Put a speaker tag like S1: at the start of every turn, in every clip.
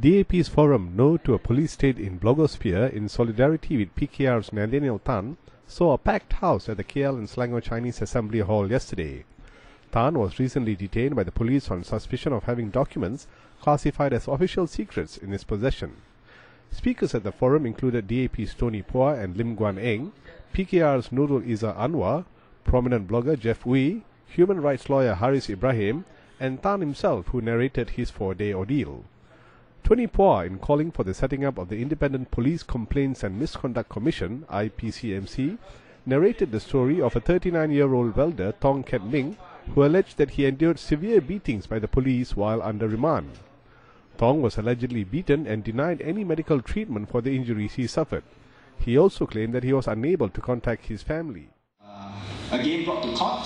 S1: DAP's forum No to a Police State in Blogosphere, in solidarity with PKR's Nathaniel Tan, saw a packed house at the KL and Selangor Chinese Assembly Hall yesterday. Tan was recently detained by the police on suspicion of having documents classified as official secrets in his possession. Speakers at the forum included DAP's Tony Phua and Lim Guan Eng, PKR's Nurul Izzah Anwar, prominent blogger Jeff Wee, human rights lawyer Haris Ibrahim, and Tan himself, who narrated his 4-day ordeal. Tony Phua, in calling for the setting up of the Independent Police Complaints and Misconduct Commission (IPCMC), narrated the story of a 39-year-old welder, Tong Ket Ming, who alleged that he endured severe beatings by the police while under remand. Tong was allegedly beaten and denied any medical treatment for the injuries he suffered. He also claimed that he was unable to contact his family.
S2: Again brought to court.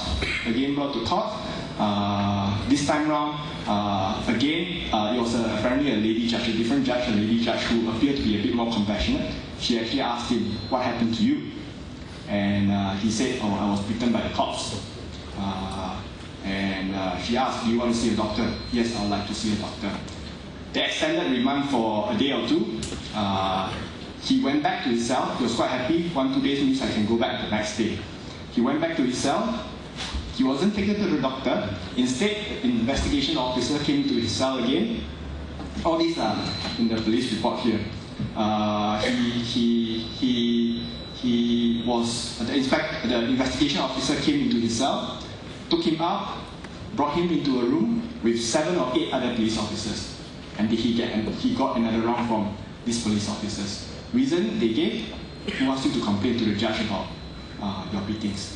S2: This time round, it was apparently a lady judge, a different judge, a lady judge who appeared to be a bit more compassionate. She actually asked him, "What happened to you?" And he said, "Oh, I was beaten by the cops." She asked, "Do you want to see a doctor?" "Yes, I would like to see a doctor." They extended remand for a day or two. He went back to his cell. He was quite happy. 1-2 days means I can go back the next day. He went back to his cell. He wasn't taken to the doctor. Instead, an investigation officer came to his cell again. All these are in the police report here. The investigation officer came into his cell, took him out, brought him into a room with 7 or 8 other police officers. And he got another round from these police officers. Reason they gave: who wants you to complain to the judge about your beatings?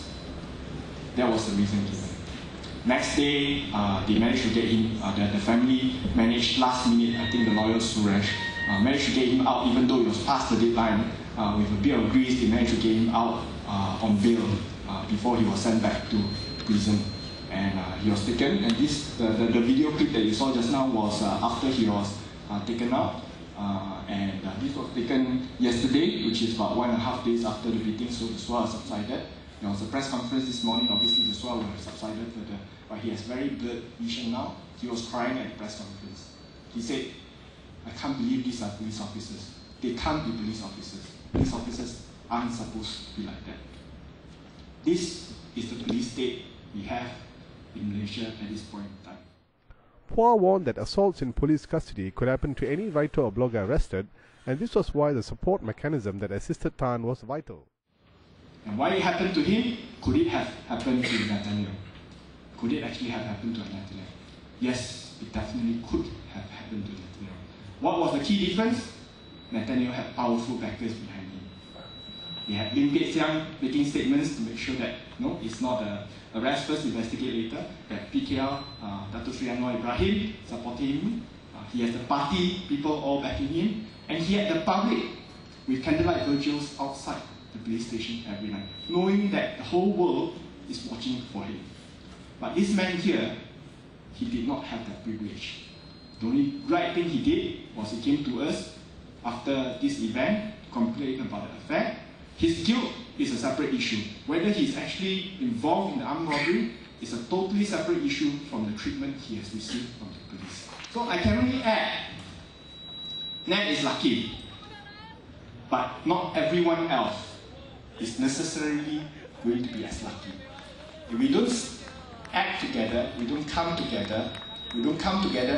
S2: That was the reason given. Next day, they managed to get him, the family managed last minute, I think the lawyer Suresh, managed to get him out even though it was past the deadline. With a bit of grease, they managed to get him out on bail before he was sent back to prison. And he was taken, and the video clip that you saw just now was after he was taken out. This was taken yesterday, which is about 1.5 days after the beating, so the swell subsided. There was a press conference this morning. Obviously, the swell will have subsided further, but he has very blurred vision now. He was crying at the press conference. He said, "I can't believe these are police officers. They can't be police officers. Police officers aren't supposed to be like that." This is the police state we have in Malaysia at this point in time.
S1: Phua warned that assaults in police custody could happen to any writer or blogger arrested, and this was why the support mechanism that assisted Tan was vital.
S2: And why it happened to him? Could it have happened to Nathaniel? Could it actually have happened to Nathaniel? Yes, it definitely could have happened to Nathaniel. What was the key difference? Nathaniel had powerful backers behind him. He had Lim Pet Siang making statements to make sure that no, it's not a arrest first, investigate later. That PKR, Dato' Sri Anwar Ibrahim supporting him. He has the party people all backing him, and he had the public with candlelight vigils outside the police station every night, knowing that the whole world is watching for him. But this man here, he did not have that privilege. The only right thing he did was he came to us after this event to complain about the affair. His guilt is a separate issue. Whether he's actually involved in the armed robbery is a totally separate issue from the treatment he has received from the police. So I can only add, Nat is lucky, but not everyone else is necessarily going to be as lucky. If we don't act together, we don't come together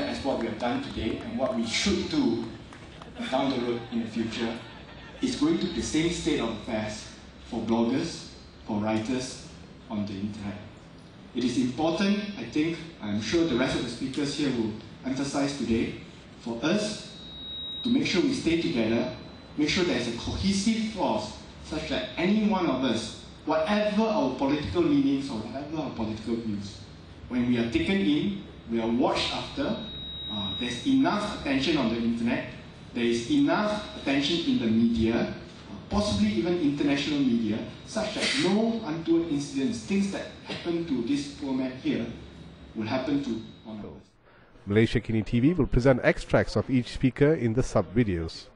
S2: as what we have done today and what we should do down the road in the future, it's going to be the same state of affairs for bloggers, for writers on the internet. It is important, I think, I'm sure the rest of the speakers here will emphasize today, for us to make sure we stay together, make sure there's a cohesive force such that any one of us, whatever our political leanings or whatever our political views, when we are taken in, we are watched after, there's enough attention on the internet, there is enough attention in the media, possibly even international media, such that no untoward incidents, things that happen to this poor man here, will happen to one of us.
S1: Malaysia Kini TV will present extracts of each speaker in the sub-videos.